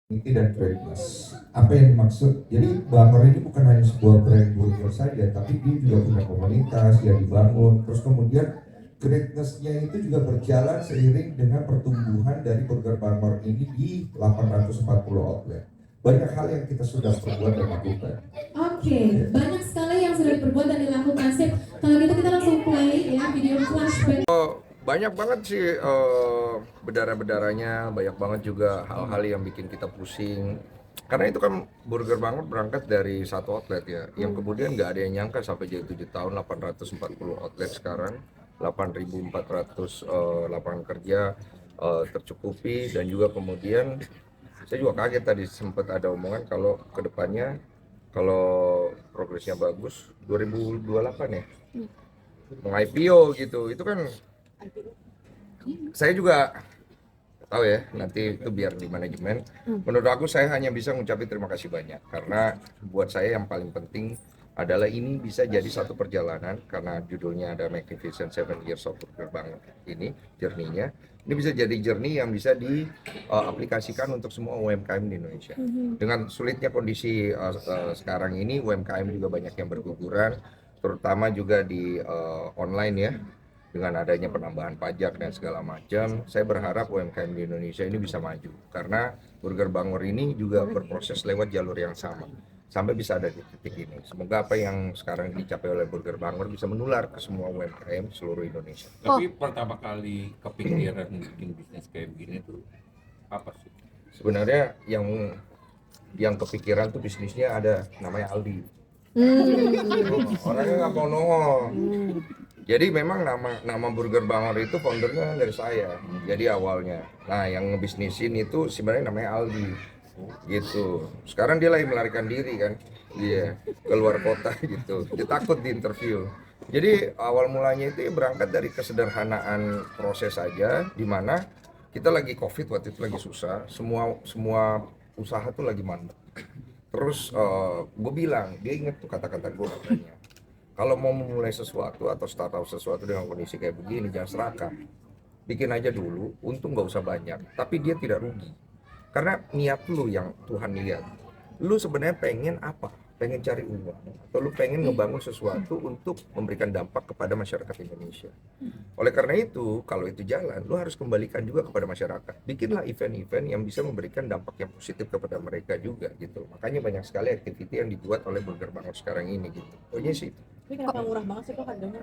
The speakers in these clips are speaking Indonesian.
Community dan greatness. Apa yang dimaksud? Jadi Bangor ini bukan hanya sebuah brand burger saja, tapi dia juga punya komunitas yang dibangun. Terus kemudian greatness-nya itu juga berjalan seiring dengan pertumbuhan dari burger Bangor ini di 840 outlet. Banyak hal yang kita sudah perbuat dan lakukan. Oke, banyak sekali yang sudah diperbuat dan dilakukan. Sip, kalau gitu kita langsung play ya video flashback. Banyak banget sih bedara-bedaranya, banyak banget juga hal-hal yang bikin kita pusing. Karena itu kan burger banget berangkat dari satu outlet ya, yang kemudian nggak ada yang nyangka sampai jadi 7 tahun 840 outlet sekarang, 8.400 lapangan kerja tercukupi, dan juga kemudian saya juga kaget tadi sempat ada omongan kalau kedepannya kalau progresnya bagus 2028 ya meng-IPO gitu, itu kan saya juga tahu ya, nanti itu biar di manajemen. Menurut aku saya hanya bisa ngucapin terima kasih banyak, karena buat saya yang paling penting adalah ini bisa jadi satu perjalanan, karena judulnya ada Magnificent 7 Years of Burger Bang ini, journey-nya. Ini bisa jadi journey yang bisa diaplikasikan untuk semua UMKM di Indonesia. Dengan sulitnya kondisi sekarang ini, UMKM juga banyak yang berguguran, terutama juga di online ya, dengan adanya penambahan pajak dan segala macam. Saya berharap UMKM di Indonesia ini bisa maju, karena Burger Bangor ini juga berproses lewat jalur yang sama sampai bisa ada di titik ini. Semoga apa yang sekarang dicapai oleh Burger Bangor bisa menular ke semua UMKM seluruh Indonesia. Tapi pertama kali kepikiran bikin bisnis kayak begini tuh apa sih? Sebenarnya yang kepikiran tuh bisnisnya ada namanya Aldi. Orangnya nggak mau nongol. Jadi memang nama Burger Bangor itu foundernya dari saya. Jadi awalnya. Nah, yang ngebisnisin itu sebenarnya namanya Aldi. Gitu. Sekarang dia lagi melarikan diri kan. Dia keluar kota gitu. Dia takut di interview. Jadi awal mulanya itu berangkat dari kesederhanaan proses aja, di mana kita lagi Covid waktu itu lagi susah, semua usaha tuh lagi mandek. Terus gue bilang, dia inget tuh kata-kata gue katanya, kalau mau memulai sesuatu atau startup sesuatu dengan kondisi kayak begini, jangan serakah. Bikin aja dulu, untung nggak usah banyak, tapi dia tidak rugi. Karena niat lu yang Tuhan lihat. Lu sebenarnya pengen apa? Pengen cari uang, atau lu pengen ngebangun sesuatu untuk memberikan dampak kepada masyarakat Indonesia. Oleh karena itu, kalau itu jalan, lu harus kembalikan juga kepada masyarakat. Bikinlah event-event yang bisa memberikan dampak yang positif kepada mereka juga gitu. Makanya banyak sekali aktiviti yang dibuat oleh Burger Bangor sekarang ini gitu. Pokoknya sih itu. Tapi kenapa murah banget sih kok harganya?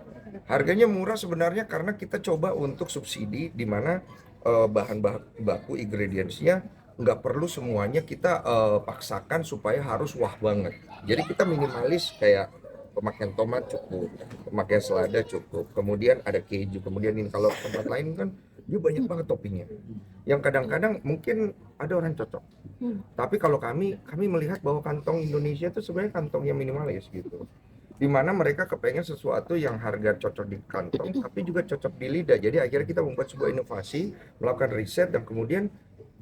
Harganya murah sebenarnya karena kita coba untuk subsidi, di mana bahan baku ingredientsnya nggak perlu semuanya kita paksakan supaya harus wah banget. Jadi kita minimalis, kayak pemakaian tomat cukup, pemakaian selada cukup, kemudian ada keju, kemudian ini kalau tempat lain kan dia banyak banget toppingnya. Yang kadang-kadang mungkin ada orang cocok. Tapi kalau kami melihat bahwa kantong Indonesia itu sebenarnya kantong yang minimalis gitu, di mana mereka kepengen sesuatu yang harga cocok di kantong tapi juga cocok di lidah. Jadi akhirnya kita membuat sebuah inovasi, melakukan riset, dan kemudian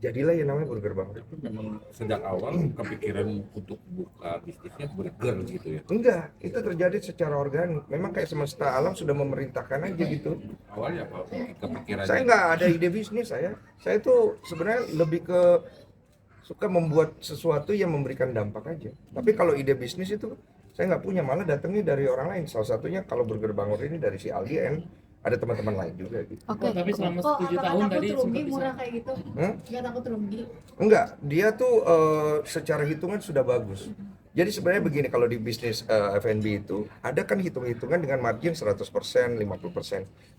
jadilah yang namanya Burger Bangor. Memang sejak awal kepikiran untuk buka bisnisnya burger gitu ya. Enggak, itu terjadi secara organik. Memang kayak semesta alam sudah memerintahkan aja gitu. Awalnya apa kepikiran? Saya nggak ada ide bisnis, saya tuh sebenarnya lebih ke suka membuat sesuatu yang memberikan dampak aja. Tapi kalau ide bisnis itu saya nggak punya, malah datangnya dari orang lain. Salah satunya kalau Burger Bangor ini dari si Aldi, ada teman-teman lain juga gitu. Oke. Oh, tapi selama Kok 7 apakah tahun takut tadi rugi sempat murah kayak gitu? Nggak takut rugi? Enggak, dia tuh secara hitungan sudah bagus. Jadi sebenarnya begini, kalau di bisnis F&B itu ada kan hitung-hitungan dengan margin 100%, 50%.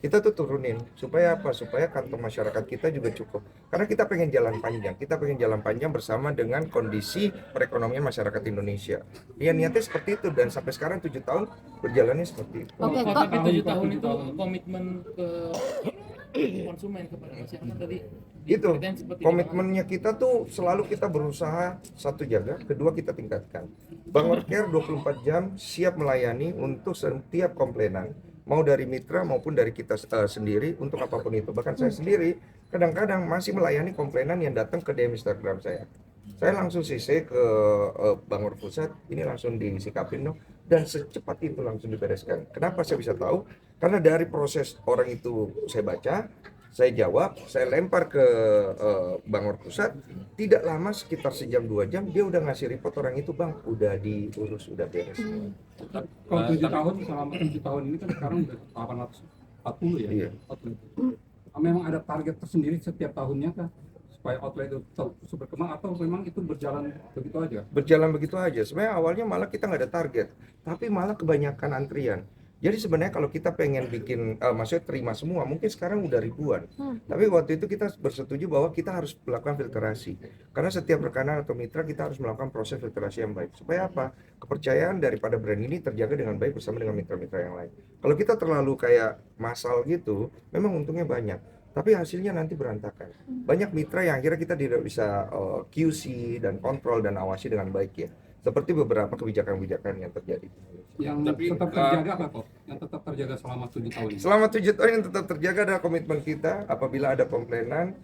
Kita tuh turunin supaya apa? Supaya kantong masyarakat kita juga cukup. Karena kita pengen jalan panjang. Kita pengen jalan panjang bersama dengan kondisi perekonomian masyarakat Indonesia. Ya niatnya seperti itu, dan sampai sekarang 7 tahun berjalannya seperti itu. Oke, Oh, kok tapi 7 tahun itu komitmen ke konsumen kepada masyarakat tadi Itu diceritain seperti komitmennya kita tuh selalu kita berusaha, satu, jaga, kedua kita tingkatkan. Bangor Care 24 jam siap melayani untuk setiap komplainan, mau dari mitra maupun dari kita sendiri untuk apapun itu. Bahkan saya sendiri kadang-kadang masih melayani komplainan yang datang ke DM Instagram saya. Saya langsung CC ke Bangor Pusat, ini langsung disikapin dong, dan secepat itu langsung dibereskan. Kenapa saya bisa tahu? Karena dari proses orang itu saya baca, Saya jawab, saya lempar ke Bangor Pusat. Tidak lama, sekitar sejam 2 jam, dia udah ngasih report orang itu, Bang, udah diurus, udah beres. Kalau 7 tahun, selama 7 tahun ini kan sekarang udah 840 ya. Iya. Outlet. Memang ada target tersendiri setiap tahunnya kah? Supaya outlet itu terus berkembang atau memang itu berjalan begitu aja? Berjalan begitu aja. Sebenarnya awalnya malah kita nggak ada target, tapi malah kebanyakan antrian. Jadi sebenarnya kalau kita pengen bikin, maksudnya terima semua, mungkin sekarang udah ribuan. Tapi waktu itu kita bersetuju bahwa kita harus melakukan filtrasi. Karena setiap rekanan atau mitra kita harus melakukan proses filtrasi yang baik. Supaya apa? Kepercayaan daripada brand ini terjaga dengan baik bersama dengan mitra-mitra yang lain. Kalau kita terlalu kayak massal gitu, memang untungnya banyak. Tapi hasilnya nanti berantakan. Banyak mitra yang akhirnya kita tidak bisa QC dan kontrol dan awasi dengan baik ya. Seperti beberapa kebijakan-kebijakan yang terjadi. Yang Tapi, tetap terjaga apa kok? Yang tetap terjaga selama 7 tahun ini? Selama 7 tahun yang tetap terjaga adalah komitmen kita. Apabila ada komplainan,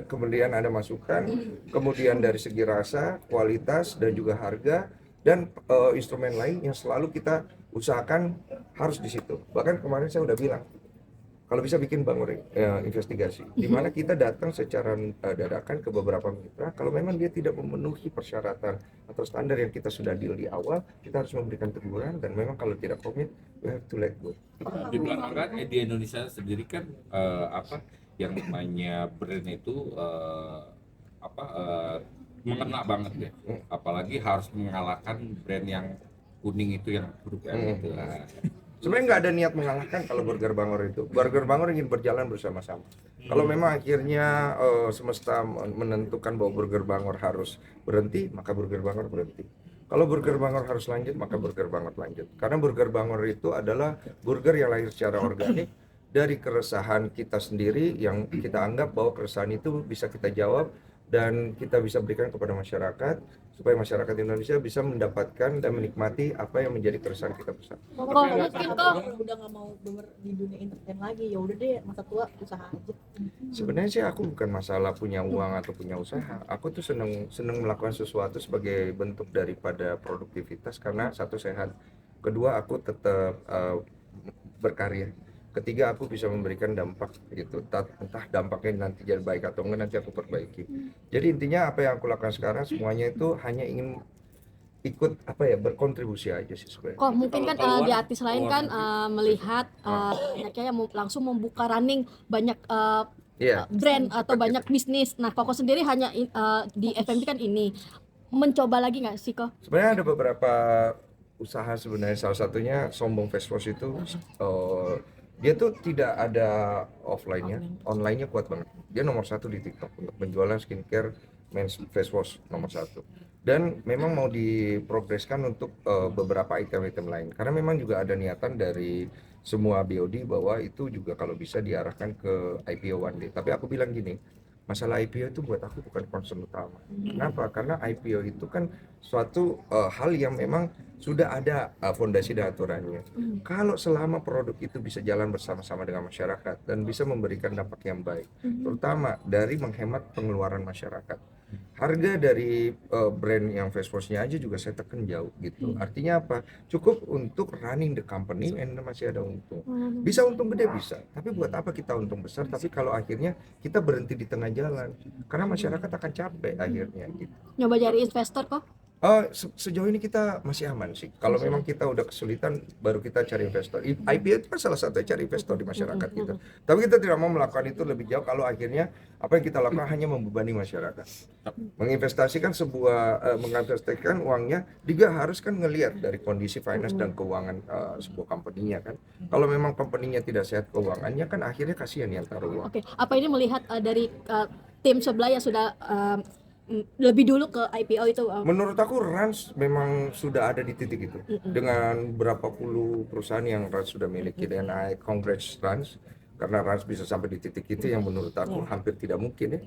kemudian ada masukan, kemudian dari segi rasa, kualitas, dan juga harga, dan instrumen lain yang selalu kita usahakan harus di situ. Bahkan kemarin saya udah bilang, kalau bisa bikin Bangor investigasi, di mana kita datang secara dadakan ke beberapa mitra. Kalau memang dia tidak memenuhi persyaratan atau standar yang kita sudah deal di awal, kita harus memberikan teguran, dan memang kalau tidak komit, we have to let go. Di belakang kan di Indonesia sendiri kan apa yang namanya brand itu mengena banget ya. Apalagi harus mengalahkan brand yang kuning itu yang huruf R itu. Sebenarnya nggak ada niat mengalahkan kalau Burger Bangor itu. Burger Bangor ingin berjalan bersama-sama. Kalau memang akhirnya semesta menentukan bahwa Burger Bangor harus berhenti, maka Burger Bangor berhenti. Kalau Burger Bangor harus lanjut, maka Burger Bangor lanjut. Karena Burger Bangor itu adalah burger yang lahir secara organik dari keresahan kita sendiri, yang kita anggap bahwa keresahan itu bisa kita jawab dan kita bisa berikan kepada masyarakat, supaya masyarakat Indonesia bisa mendapatkan dan menikmati apa yang menjadi keresahan kita bersama. Kok mungkin kok udah nggak mau bener di dunia entertain lagi, ya udah deh masa tua usaha aja. Sebenarnya sih aku bukan masalah punya uang atau punya usaha. Aku tuh seneng melakukan sesuatu sebagai bentuk daripada produktivitas, karena satu, sehat, kedua aku tetap berkarya, ketiga aku bisa memberikan dampak gitu. Entah dampaknya nanti jadi baik atau enggak, nanti aku perbaiki. Jadi intinya apa yang aku lakukan sekarang semuanya itu hanya ingin ikut berkontribusi aja sih sebenarnya. Kok mungkin kan di artis lain kan melihat banyaknya yang langsung membuka running banyak brand atau banyak bisnis. Nah, Koko sendiri hanya di FMB kan ini mencoba lagi nggak sih kok? Sebenarnya ada beberapa usaha sebenarnya, salah satunya Sombong Face Wash itu dia tuh tidak ada offline-nya, online-nya kuat banget. Dia nomor 1 di TikTok untuk penjualan skincare men's face wash nomor 1. Dan memang mau diprogreskan untuk beberapa item-item lain. Karena memang juga ada niatan dari semua BOD bahwa itu juga kalau bisa diarahkan ke IPO one day. Tapi aku bilang gini, masalah IPO itu buat aku bukan concern utama. Kenapa? Karena IPO itu kan suatu hal yang memang sudah ada fondasi dan aturannya. Kalau selama produk itu bisa jalan bersama-sama dengan masyarakat dan bisa memberikan dampak yang baik, terutama dari menghemat pengeluaran masyarakat. Harga dari brand yang face wash-nya aja juga saya tekan jauh gitu. Artinya apa? Cukup untuk running the company and masih ada untung. Bisa untung gede bisa, tapi buat apa kita untung besar tapi kalau akhirnya kita berhenti di tengah jalan? Karena masyarakat akan capek akhirnya gitu. Nyoba cari investor kok? Sejauh ini kita masih aman sih. Kalau memang kita udah kesulitan, baru kita cari investor. IPO itu kan salah satu cari investor di masyarakat kita. Tapi kita tidak mau melakukan itu lebih jauh kalau akhirnya apa yang kita lakukan hanya membebani masyarakat. Menginvestasikan menginvestasikan uangnya juga harus kan ngelihat dari kondisi finance dan keuangan sebuah company-nya kan. Kalau memang company-nya tidak sehat keuangannya kan akhirnya kasihan yang taruh uang. Oke, apa ini melihat dari tim sebelah yang sudah lebih dulu ke IPO itu? Menurut aku Rans memang sudah ada di titik itu. Dengan berapa puluh perusahaan yang Rans sudah miliki, dan I congrats Rans karena Rans bisa sampai di titik itu yang menurut aku hampir tidak mungkin ya.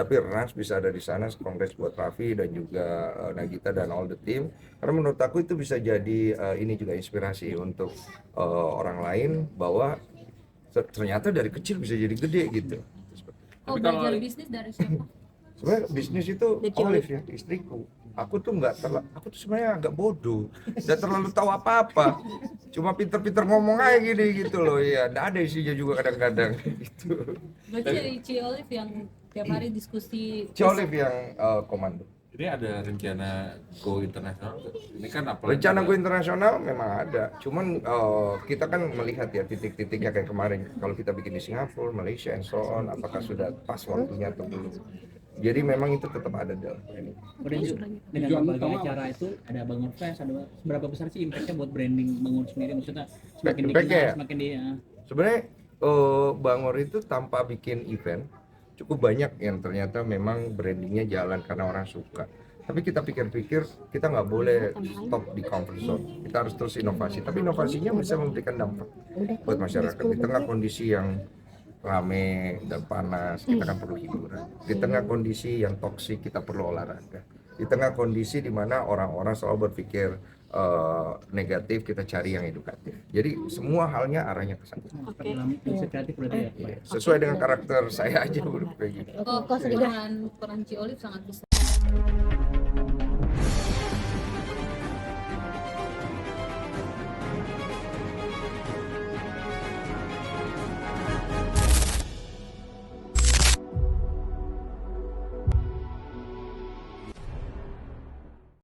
Tapi Rans bisa ada di sana, congrats buat Raffi dan juga Nagita dan all the team. Karena menurut aku itu bisa jadi ini juga inspirasi untuk orang lain bahwa ternyata dari kecil bisa jadi gede gitu. Belajar bisnis dari siapa? Sebenarnya bisnis itu Jadi Olive ya, istriku. Aku tuh sebenarnya agak bodoh, nggak terlalu tahu apa-apa, cuma pinter-pinter ngomong aja gini gitu loh ya. Nggak ada isinya juga kadang-kadang gitu. Berarti dari Ci Olive yang tiap hari diskusi. Si Olive yang komando. Jadi ada rencana go internasional nggak? Ini kan apalagi Rencana gue internasional memang ada, cuman kita kan melihat ya titik-titiknya kayak kemarin. Kalau kita bikin di Singapura, Malaysia, and so on, apakah sudah pas waktunya atau belum? Jadi memang itu tetap ada dalam ini. Dengan Tujuan berbagai utama acara itu ada Bangun Fest, ada seberapa besar sih impactnya buat branding Bangor sendiri? Maksudnya semakin Impactnya dikenal, ya? semakin dia. Sebenarnya Bangor itu tanpa bikin event cukup banyak yang ternyata memang brandingnya jalan karena orang suka. Tapi kita pikir-pikir kita nggak boleh stop di comfort zone. Kita harus terus inovasi. Tapi inovasinya bisa memberikan dampak buat masyarakat di tengah kondisi yang rame dan panas. Kita kan perlu hiburan. Di tengah kondisi yang toksik kita perlu olahraga. Di tengah kondisi di mana orang-orang selalu berpikir negatif, kita cari yang edukatif. Jadi semua halnya arahnya ke sana. Dalam industri kreatif berarti ya, Pak ya? Sesuai dengan karakter saya aja udah kayak gitu. Peran Ci Olive sangat besar.